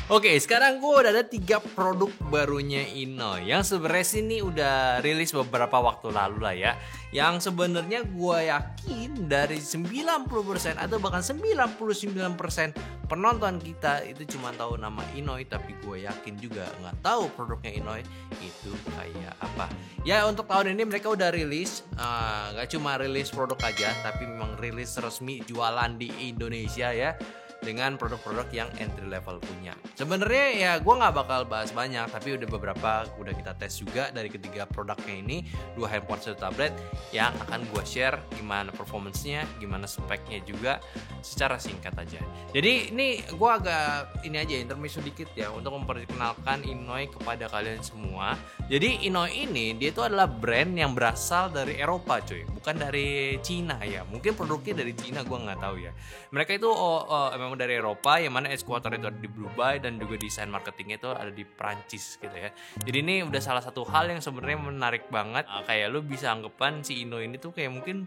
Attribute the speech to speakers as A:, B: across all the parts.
A: Oke, sekarang gue udah ada 3 produk barunya Inoi yang sebenarnya sih ini udah rilis beberapa waktu lalu lah ya. Yang sebenarnya gue yakin dari 90% atau bahkan 99% penonton kita itu cuma tahu nama Inoi, tapi gue yakin juga nggak tahu produknya Inoi itu kayak apa. Ya untuk tahun ini mereka udah rilis, nggak cuma rilis produk aja, tapi memang rilis resmi jualan di Indonesia ya, dengan produk-produk yang entry level punya. Sebenarnya ya gue nggak bakal bahas banyak, tapi udah beberapa udah kita tes juga dari ketiga produknya ini, 2 handphone 1 tablet yang akan gue share gimana performance-nya, gimana speknya juga secara singkat aja. Jadi ini gue agak ini aja intermezzo dikit ya untuk memperkenalkan Inoi kepada kalian semua. Jadi Inoi ini dia itu adalah brand yang berasal dari Eropa cuy, bukan dari Cina ya. Mungkin produknya dari Cina, gue nggak tahu ya. Mereka itu memang dari Eropa, yang mana headquarter itu ada di Dubai dan juga desain marketingnya itu ada di Prancis gitu ya. Jadi ini udah salah satu hal yang sebenarnya menarik banget. Kayak lu bisa anggapan si Inoi ini tuh kayak mungkin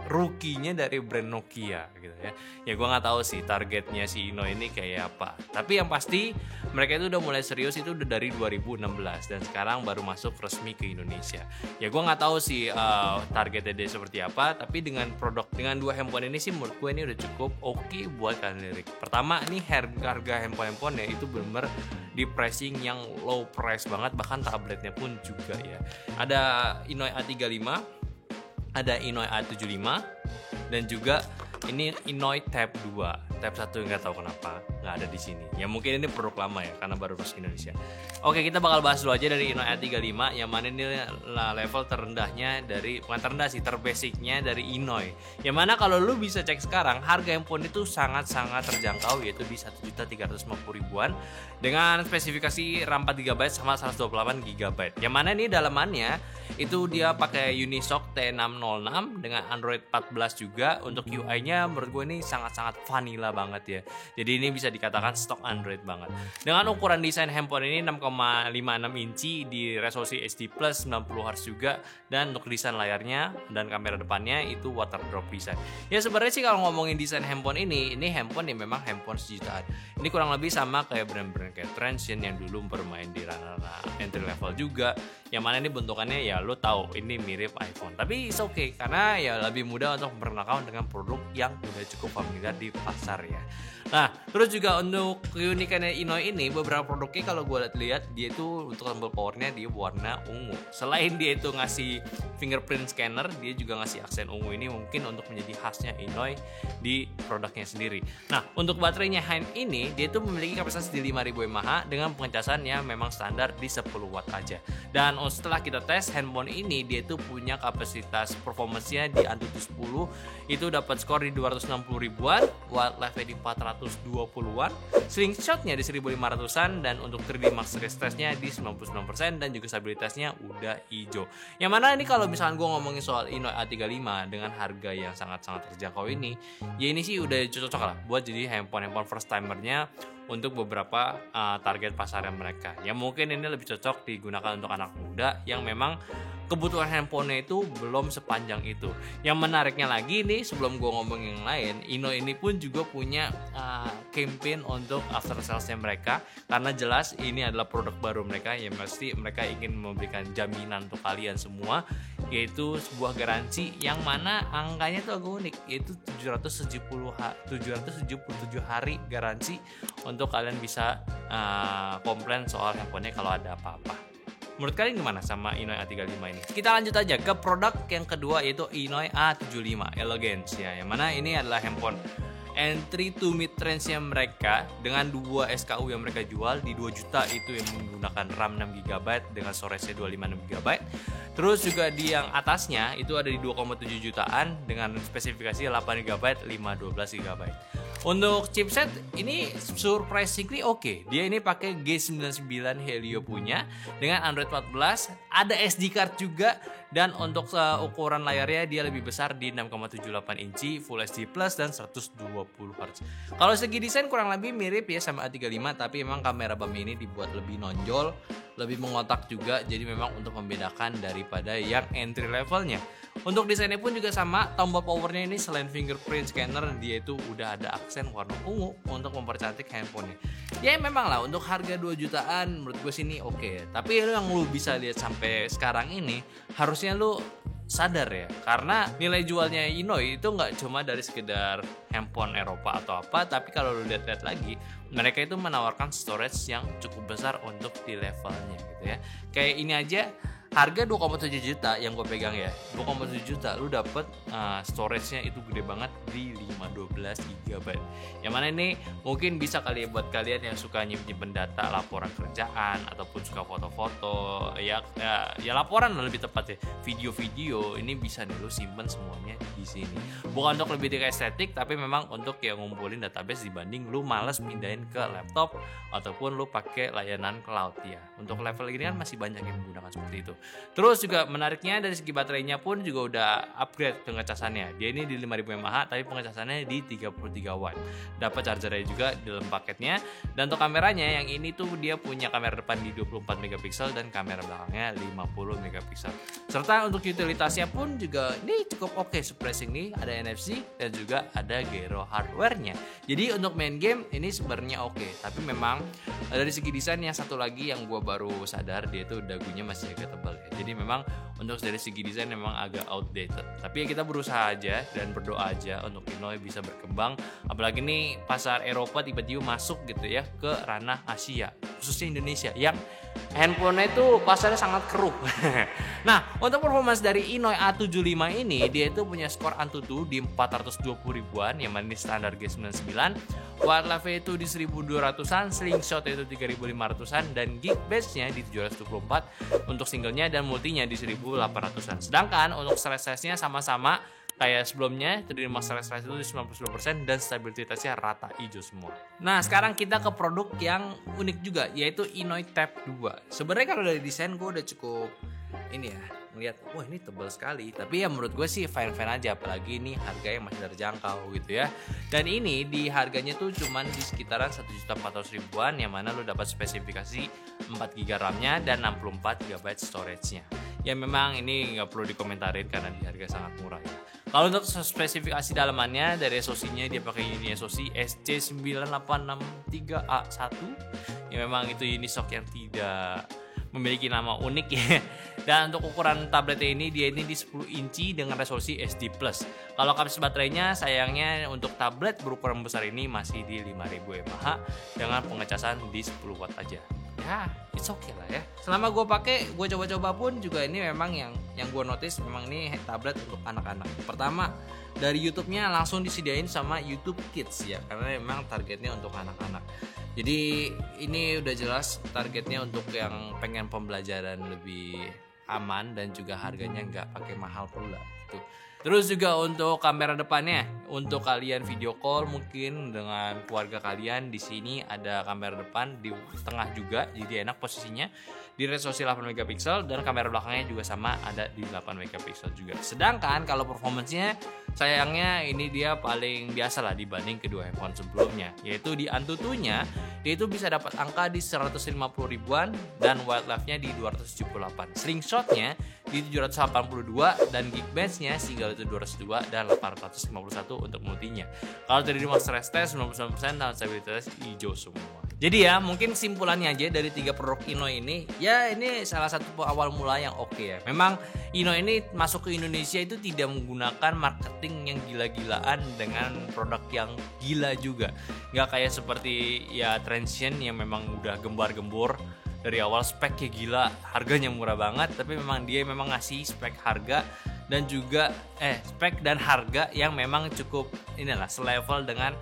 A: rookie-nya dari brand Nokia gitu ya. Ya gue nggak tahu sih targetnya si Inoi ini kayak apa. Tapi yang pasti mereka itu udah mulai serius itu udah dari 2016 dan sekarang baru masuk resmi ke Indonesia. Ya gue nggak tahu sih targetnya dia seperti apa. Tapi dengan 2 handphone ini sih menurut gue ini udah cukup oke buat kalian lirik. Pertama nih harga handphone ya itu benar-benar di pricing yang low price banget, bahkan tabletnya pun juga ya. Ada Inoi A35, ada Inoi A75 dan juga ini Inoi Tab 2. Tab 1 nggak tahu kenapa nggak ada di sini. Ya mungkin ini produk lama ya karena baru masuk Indonesia. Oke, kita bakal bahas dulu aja dari Inoi A35 yang mana ini level terendahnya dari, bukan terendah sih, terbasicnya dari Inoi. Yang mana kalau lu bisa cek sekarang harga handphone itu sangat-sangat terjangkau, yaitu di 1.350.000-an dengan spesifikasi RAM 4GB sama 128GB. Yang mana ini dalamannya itu dia pakai Unisoc T606 dengan Android 14 juga. Untuk UI-nya menurut gue ini sangat-sangat vanilla banget ya. Jadi ini bisa dikatakan stok Android banget. Dengan ukuran desain handphone ini 6,56 inci di resolusi HD plus 90Hz juga, dan untuk desain layarnya dan kamera depannya itu water drop design. Ya sebenarnya sih kalau ngomongin desain handphone ini handphone yang memang handphone sejutaan. Ini kurang lebih sama kayak brand-brand kayak Transsion yang dulu bermain di ranah entry level juga. Yang mana ini bentukannya ya lo tahu ini mirip iPhone, tapi it's okay karena ya lebih mudah untuk memperkenalkan dengan produk yang udah cukup familiar di pasar ya. Nah, terus juga untuk keunikannya Inoi ini, beberapa produknya kalau gue lihat dia itu untuk tombol powernya dia warna ungu. Selain dia itu ngasih fingerprint scanner, dia juga ngasih aksen ungu. Ini mungkin untuk menjadi khasnya Inoi di produknya sendiri. Nah, untuk baterainya hand ini dia itu memiliki kapasitas di 5000 mAh dengan pengecasan yang memang standar di 10 watt aja. Dan setelah kita tes handphone ini, dia itu punya kapasitas performance-nya di Antutu 10 itu dapat skor di 260 ribuan, wildlife di 420-an, slingshotnya di 1500-an, dan untuk 3D Max Refresh-nya di 99% dan juga stabilitasnya udah hijau. Yang mana ini kalau misalkan gue ngomongin soal Inoi A35 dengan harga yang sangat-sangat terjangkau ini, ya ini sih udah cocok lah buat jadi handphone first timernya untuk beberapa target pasarnya mereka. Ya mungkin ini lebih cocok digunakan untuk anak muda yang memang kebutuhan handphonenya itu belum sepanjang itu. Yang menariknya lagi nih, sebelum gue ngomong yang lain, Inoi ini pun juga punya campaign untuk after salesnya mereka, karena jelas ini adalah produk baru mereka yang pasti mereka ingin memberikan jaminan untuk kalian semua, yaitu sebuah garansi yang mana angkanya tuh agak unik, yaitu 777 hari garansi untuk kalian bisa komplain soal handphonenya kalau ada apa-apa. Menurut kalian gimana sama Inoi A35 ini? Kita lanjut aja ke produk yang kedua, yaitu Inoi A75 Elegance ya. Yang mana ini adalah handphone entry to mid range-nya mereka dengan 2 SKU yang mereka jual di 2 juta itu yang menggunakan RAM 6GB dengan storage-nya 256GB. Terus juga di yang atasnya itu ada di 2,7 jutaan dengan spesifikasi 8GB 512GB. Untuk chipset ini surprisingly oke. Dia ini pakai G99 Helio punya dengan Android 14, ada SD card juga Dan untuk ukuran layarnya dia lebih besar di 6,78 inci Full HD Plus dan 120Hz. Kalau segi desain kurang lebih mirip ya sama A35, tapi memang kamera BAM ini dibuat lebih nonjol, lebih mengotak juga, jadi memang untuk membedakan daripada yang entry levelnya. Untuk desainnya pun juga sama, tombol powernya ini selain fingerprint scanner, dia itu udah ada aksen warna ungu untuk mempercantik handphonenya. Ya memang lah untuk harga 2 jutaan menurut gue sini oke. Tapi yang lu bisa lihat sampai sekarang ini harusnya lu sadar ya, karena nilai jualnya Inoi itu nggak cuma dari sekedar handphone Eropa atau apa, tapi kalau lu lihat-lihat lagi mereka itu menawarkan storage yang cukup besar untuk di levelnya gitu ya. Kayak ini aja harga 2,7 juta yang gue pegang ya, 2,7 juta lu dapet storage-nya itu gede banget di 512 GB. Yang mana ini mungkin bisa kali ya buat kalian yang suka nyimpen data laporan kerjaan ataupun suka foto-foto ya laporan lebih tepat ya, video-video ini bisa nih lu simpen semuanya di sini. Bukan untuk lebih ke estetik, tapi memang untuk yang ngumpulin database dibanding lu males pindahin ke laptop ataupun lu pakai layanan cloud ya. Untuk level ini kan masih banyak yang menggunakan seperti itu. Terus juga menariknya dari segi baterainya pun juga udah upgrade pengecasannya. Dia ini di 5000 mAh tapi pengecasannya di 33 watt. Dapat chargernya juga di dalam paketnya. Dan untuk kameranya yang ini tuh dia punya kamera depan di 24 megapiksel dan kamera belakangnya 50 megapiksel. Serta untuk utilitasnya pun juga ini cukup oke. Surprising nih ada NFC dan juga ada gyro hardware-nya. Jadi untuk main game ini sebenarnya oke. Tapi memang dari segi desain yang satu lagi yang gue baru sadar, dia tuh dagunya masih agak tebal. Jadi memang untuk dari segi desain memang agak outdated. Tapi ya kita berusaha aja dan berdoa aja untuk Inoi bisa berkembang. Apalagi nih pasar Eropa tiba-tiba masuk gitu ya ke ranah Asia, khususnya Indonesia yang handphone itu pasarnya sangat keruh. Nah, untuk performance dari Inoi A75 ini dia itu punya skor Antutu di 420 ribuan yang mana ini standar G99. Wildlife itu di 1200-an, slingshot itu 3500-an dan Geekbench-nya di 724 untuk singlenya dan multinya di 1800-an. Sedangkan untuk stress-nya sama-sama kayak sebelumnya, terdiri stress itu di 99% dan stabilitasnya rata hijau semua. Nah, sekarang kita ke produk yang unik juga, yaitu Inoi Tab 2. Sebenarnya kalau dari desain gue udah cukup ini ya, ngeliat wah ini tebal sekali, tapi ya menurut gue sih fine-fine aja, apalagi ini harga yang masih terjangkau gitu ya. Dan ini di harganya tuh cuman di sekitaran 1.400 ribuan, yang mana lo dapat spesifikasi 4GB RAM-nya dan 64GB storage-nya. Ya memang ini nggak perlu dikomentarin karena di harga sangat murah ya. Kalau untuk spesifikasi dalamannya dari SoC-nya dia pakai Uni SoC SC9863A1. Ya memang itu Unisoc yang tidak memiliki nama unik ya. Dan untuk ukuran tabletnya ini dia ini di 10 inci dengan resolusi SD+. Kalau kapasitas baterainya sayangnya untuk tablet berukuran besar ini masih di 5000 mAh dengan pengecasan di 10 watt aja. Ya, it's okay lah ya. Selama gue pakai, gue coba-coba pun juga ini memang yang gue notice memang ini tablet untuk anak-anak. Pertama, dari YouTube-nya langsung disediain sama YouTube Kids ya, karena memang targetnya untuk anak-anak. Jadi ini udah jelas targetnya untuk yang pengen pembelajaran lebih aman dan juga harganya nggak pakai mahal pula gitu. Terus juga untuk kamera depannya, untuk kalian video call mungkin dengan keluarga kalian, di sini ada kamera depan di tengah juga, jadi enak posisinya. Di resolusi 8 megapiksel dan kamera belakangnya juga sama, ada di 8 megapiksel juga. Sedangkan kalau performance-nya sayangnya ini dia paling biasa lah dibanding kedua handphone sebelumnya, yaitu di Antutu-nya dia itu bisa dapat angka di 150 ribuan dan wildlife-nya di 278. Slingshot-nya di 782 dan Geekbench-nya single itu 202 dan 851 untuk multinya. Kalau dari master test 99% dan stabilitas hijau semua. Jadi ya mungkin kesimpulannya aja dari 3 produk Inoi ini, ya ini salah satu awal mula yang oke ya. Memang Inoi ini masuk ke Indonesia itu tidak menggunakan marketing yang gila-gilaan dengan produk yang gila juga. Nggak kayak seperti ya Transsion yang memang udah gembar-gembor dari awal, speknya gila, harganya murah banget, tapi memang dia memang ngasih spek harga dan juga spek dan harga yang memang cukup inilah selevel dengan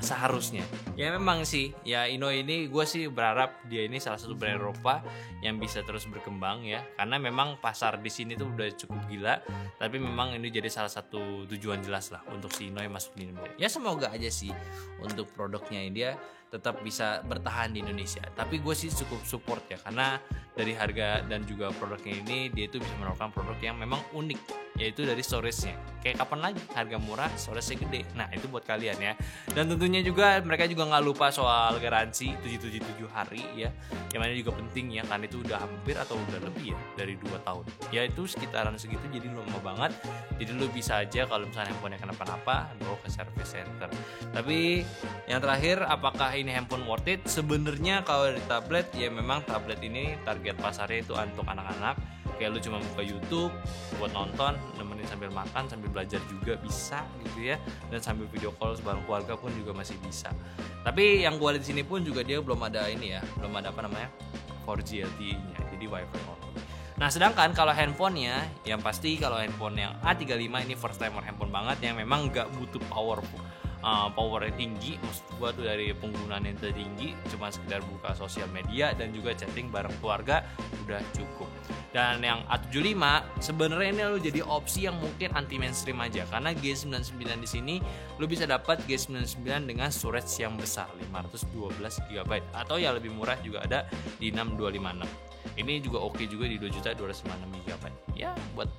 A: seharusnya. Ya memang sih ya Inoi ini gue sih berharap dia ini salah satu brand Eropa yang bisa terus berkembang ya, karena memang pasar di sini tuh udah cukup gila, tapi memang ini jadi salah satu tujuan jelas lah untuk si Inoi masuk di Indonesia. Ya semoga aja sih untuk produknya dia tetap bisa bertahan di Indonesia. Tapi gue sih cukup support ya, karena dari harga dan juga produknya ini dia itu bisa menawarkan produk yang memang unik, yaitu dari storage-nya. Kayak kapan lagi harga murah, storage-nya gede. Nah itu buat kalian ya. Dan tentunya juga mereka juga nggak lupa soal garansi 777 hari ya, yang mana juga penting ya, karena itu udah hampir atau udah lebih ya dari 2 tahun. Ya itu sekitaran segitu, jadi lama banget. Jadi lu bisa aja kalau misalnya handphonenya kenapa-napa bawa ke service center. Tapi yang terakhir, apakah ini handphone worth it? Sebenarnya kalau di tablet ya memang tablet ini target pasarnya itu untuk anak-anak. Kayak lu cuma buka YouTube buat nonton, nemenin sambil makan, sambil belajar juga bisa gitu ya. Dan sambil video call bareng keluarga pun juga masih bisa. Tapi yang gua lihat di sini pun juga dia belum ada ini ya, belum ada 4G LTE-nya. Jadi Wi-Fi only. Nah sedangkan kalau handphonenya, yang pasti kalau handphone yang A35 ini first timer handphone banget, yang memang gak butuh powernya tinggi, maksud gua tuh dari penggunaan yang tertinggi, cuma sekedar buka sosial media dan juga chatting bareng keluarga udah cukup. Dan yang A75 sebenarnya ini lo jadi opsi yang mungkin anti mainstream aja, karena G99 di sini lo bisa dapat G99 dengan storage yang besar 512 GB, atau yang lebih murah juga ada di 6256. Ini juga oke juga di 2.256 GB. Ya buat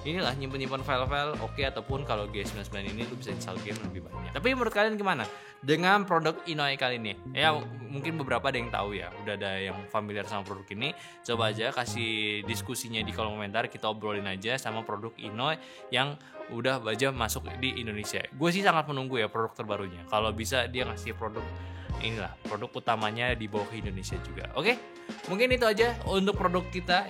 A: inilah nyimpen file-file oke, ataupun kalau G99 ini lu bisa install game lebih banyak. Tapi menurut kalian gimana dengan produk Inoi kali ini? Ya mungkin beberapa ada yang tahu ya, udah ada yang familiar sama produk ini. Coba aja kasih diskusinya di kolom komentar, kita obrolin aja sama produk Inoi yang udah aja masuk di Indonesia. Gue sih sangat menunggu ya produk terbarunya. Kalau bisa dia ngasih produk produk utamanya dibawa ke Indonesia juga. Oke? Mungkin itu aja untuk produk kita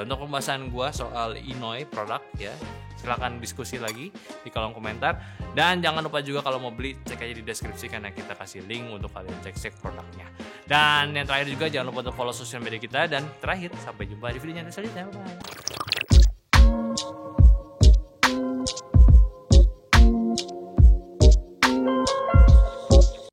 A: untuk pembahasan gua soal Inoi produk ya. Silakan diskusi lagi di kolom komentar, dan jangan lupa juga kalau mau beli cek aja di deskripsi, karena kita kasih link untuk kalian cek produknya. Dan yang terakhir juga jangan lupa untuk follow sosial media kita, dan terakhir sampai jumpa di videonya selanjutnya. Bye.